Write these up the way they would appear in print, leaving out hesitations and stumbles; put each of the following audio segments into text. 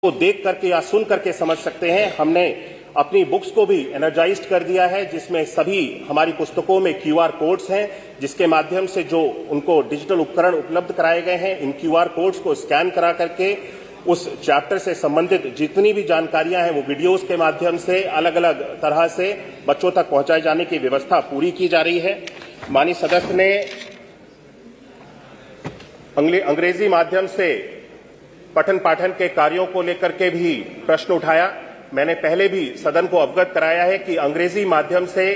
को देख करके या सुन करके समझ सकते हैं। हमने अपनी बुक्स को भी एनर्जाइज्ड कर दिया है, जिसमें सभी हमारी पुस्तकों में क्यूआर कोड्स हैं, जिसके माध्यम से जो उनको डिजिटल उपकरण उपलब्ध कराए गए हैं, इन क्यूआर कोड्स को स्कैन करा करके उस चैप्टर से संबंधित जितनी भी जानकारियां हैं वो वीडियोस के माध्यम से अलग अलग तरह से बच्चों तक पहुंचाए जाने की व्यवस्था पूरी की जा रही है। माननीय सदस्य ने अंग्रेजी माध्यम से पठन पाठन के कार्यों को लेकर के भी प्रश्न उठाया। मैंने पहले भी सदन को अवगत कराया है कि अंग्रेजी माध्यम से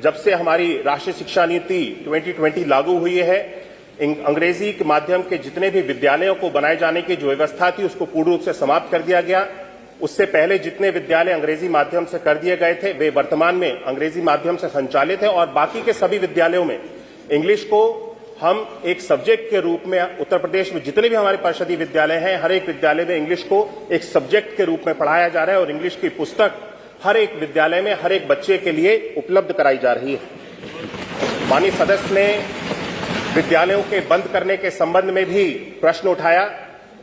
जब से हमारी राष्ट्रीय शिक्षा नीति 2020 लागू हुई है, अंग्रेजी के माध्यम के जितने भी विद्यालयों को बनाए जाने की जो व्यवस्था थी उसको पूर्ण रूप से समाप्त कर दिया गया। उससे पहले जितने विद्यालय अंग्रेजी माध्यम से कर दिए गए थे वे वर्तमान में अंग्रेजी माध्यम से संचालित है और बाकी के सभी विद्यालयों में इंग्लिश को हम एक सब्जेक्ट के रूप में उत्तर प्रदेश में जितने भी हमारे परिषदीय विद्यालय हैं, हर एक विद्यालय में इंग्लिश को एक सब्जेक्ट के रूप में पढ़ाया जा रहा है और इंग्लिश की पुस्तक हर एक विद्यालय में हर एक बच्चे के लिए उपलब्ध कराई जा रही है। माननीय सदस्य ने विद्यालयों के बंद करने के संबंध में भी प्रश्न उठाया।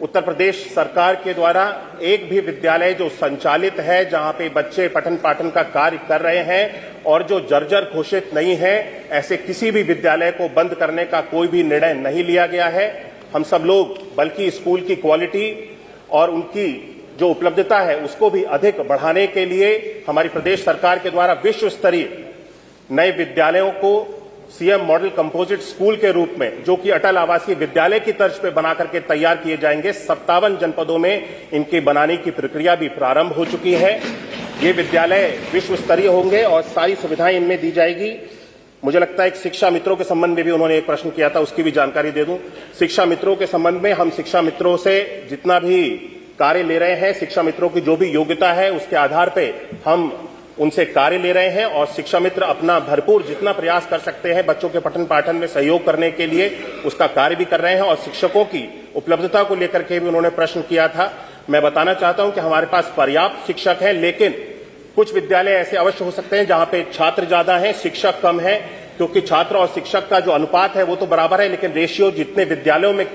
उत्तर प्रदेश सरकार के द्वारा एक भी विद्यालय जो संचालित है, जहां पे बच्चे पठन पाठन का कार्य कर रहे हैं और जो जर्जर घोषित नहीं है, ऐसे किसी भी विद्यालय को बंद करने का कोई भी निर्णय नहीं लिया गया है। हम सब लोग बल्कि स्कूल की क्वालिटी और उनकी जो उपलब्धता है उसको भी अधिक बढ़ाने के लिए हमारी प्रदेश सरकार के द्वारा विश्व स्तरीय नए विद्यालयों को सीएम मॉडल कंपोजिट स्कूल के रूप में, जो कि अटल आवासीय विद्यालय की तर्ज पे बना करके तैयार किए जाएंगे, 57 जनपदों में इनके बनाने की प्रक्रिया भी प्रारंभ हो चुकी है। ये विद्यालय विश्व स्तरीय होंगे और सारी सुविधाएं इनमें दी जाएगी। मुझे लगता है कि शिक्षा मित्रों के संबंध में भी उन्होंने एक प्रश्न किया था, उसकी भी जानकारी दे दूं। शिक्षा मित्रों के संबंध में हम शिक्षा मित्रों से जितना भी कार्य ले रहे हैं, शिक्षा मित्रों की जो भी योग्यता है उसके आधार पर हम उनसे कार्य ले रहे हैं और शिक्षा मित्र अपना भरपूर जितना प्रयास कर सकते हैं बच्चों के पठन पाठन में सहयोग करने के लिए उसका कार्य भी कर रहे हैं। और शिक्षकों की उपलब्धता को लेकर के भी उन्होंने प्रश्न किया था। मैं बताना चाहता हूं कि हमारे पास पर्याप्त शिक्षक हैं, लेकिन कुछ विद्यालय ऐसे अवश्य हो सकते हैं जहां पे छात्र ज्यादा हैं, शिक्षक कम है, क्योंकि छात्र और शिक्षक का जो अनुपात है वो तो बराबर है, लेकिन रेशियो जितने विद्यालयों में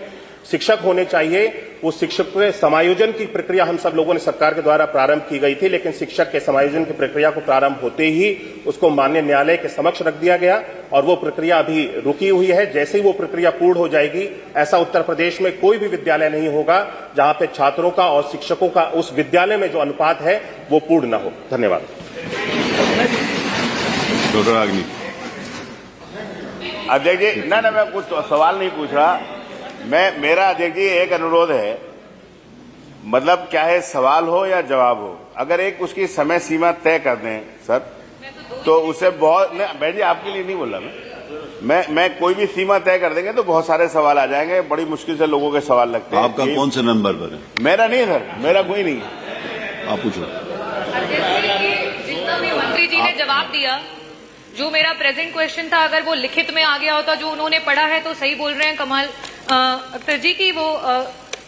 शिक्षक होने चाहिए वो शिक्षक के समायोजन की प्रक्रिया हम सब लोगों ने सरकार के द्वारा प्रारंभ की गई थी, लेकिन शिक्षक के समायोजन की प्रक्रिया को प्रारंभ होते ही उसको माननीय न्यायालय के समक्ष रख दिया गया और वो प्रक्रिया अभी रुकी हुई है। जैसे ही वो प्रक्रिया पूर्ण हो जाएगी, ऐसा उत्तर प्रदेश में कोई भी विद्यालय नहीं होगा जहां पे छात्रों का और शिक्षकों का उस विद्यालय में जो अनुपात है वो पूर्ण न हो। धन्यवाद। अध्यक्ष जी, ना मैं कुछ सवाल नहीं पूछ रहा, मेरा अध्यक्ष जी एक अनुरोध है, मतलब क्या है, सवाल हो या जवाब हो, अगर एक उसकी समय सीमा तय कर दें सर, तो उसे बहुत भाई जी आपके लिए नहीं बोल रहा मैं कोई भी सीमा तय कर देंगे तो बहुत सारे सवाल आ जाएंगे, बड़ी मुश्किल से लोगों के सवाल लगते हैं। आपका कौन से नंबर पर है? मेरा नहीं सर, मेरा कोई नहीं। आप पूछो। जितना भी मंत्री जी ने जवाब दिया, जो मेरा प्रेजेंट क्वेश्चन था अगर वो लिखित में आ गया होता, जो उन्होंने पढ़ा है, तो सही बोल रहे हैं कमाल अख्तर जी की वो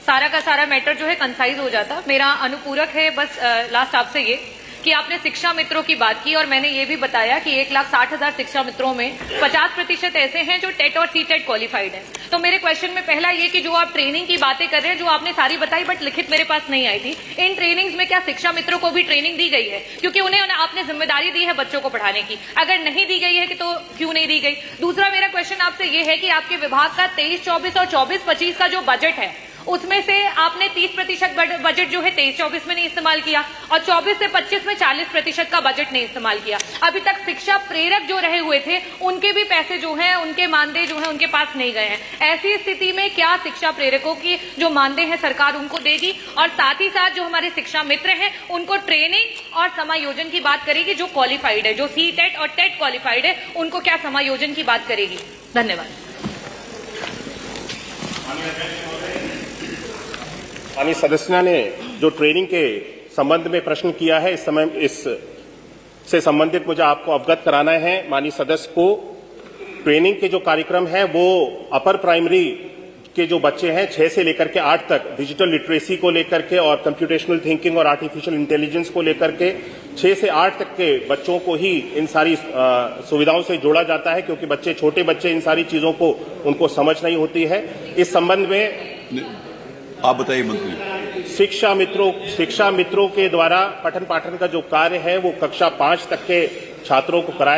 सारा का सारा मैटर जो है कंसाइज हो जाता। मेरा अनुपूरक है बस लास्ट आपसे ये कि आपने शिक्षा मित्रों की बात की और मैंने ये भी बताया कि 1,60,000 शिक्षा मित्रों में 50% ऐसे हैं जो टेट और सीटेट क्वालिफाइड हैं। तो मेरे क्वेश्चन में पहला ये कि जो आप ट्रेनिंग की बातें कर रहे हैं, जो आपने सारी बताई बट लिखित मेरे पास नहीं आई थी, इन ट्रेनिंग्स में क्या शिक्षा मित्रों को भी ट्रेनिंग दी गई है? क्योंकि उन्हें आपने जिम्मेदारी दी है बच्चों को पढ़ाने की, अगर नहीं दी गई है कि तो क्यों नहीं दी गई? दूसरा मेरा क्वेश्चन आपसे ये है कि आपके विभाग का 23-24 और 24-25 का जो बजट है उसमें से आपने 30% बजट जो है 23-24 में नहीं इस्तेमाल किया और 24 से 25 में 40% का बजट नहीं इस्तेमाल किया। अभी तक शिक्षा प्रेरक जो रहे हुए थे उनके भी पैसे जो हैं, उनके मानदेय जो हैं उनके पास नहीं गए हैं। ऐसी स्थिति में क्या शिक्षा प्रेरकों की जो मानदेय है सरकार उनको देगी और साथ ही साथ जो हमारे शिक्षा मित्र हैं उनको ट्रेनिंग और समायोजन की बात करेगी? जो क्वालिफाइड है, जो सीटेट और टेट क्वालिफाइड है, उनको क्या समायोजन की बात करेगी? धन्यवाद। माननीय सदस्य ने जो ट्रेनिंग के संबंध में प्रश्न किया है, इस समय इस से संबंधित मुझे आपको अवगत कराना है। माननीय सदस्य को ट्रेनिंग के जो कार्यक्रम है वो अपर प्राइमरी के जो बच्चे हैं 6 से लेकर के 8 तक डिजिटल लिटरेसी को लेकर के और कंप्यूटेशनल थिंकिंग और आर्टिफिशियल इंटेलिजेंस को लेकर के 6 से 8 तक के बच्चों को ही इन सारी सुविधाओं से जोड़ा जाता है, क्योंकि बच्चे छोटे बच्चे इन सारी चीजों को उनको समझ नहीं होती है। इस संबंध में आप बताइए मंत्री। शिक्षा मित्रों के द्वारा पठन पाठन का जो कार्य है वो कक्षा 5 तक के छात्रों को कराया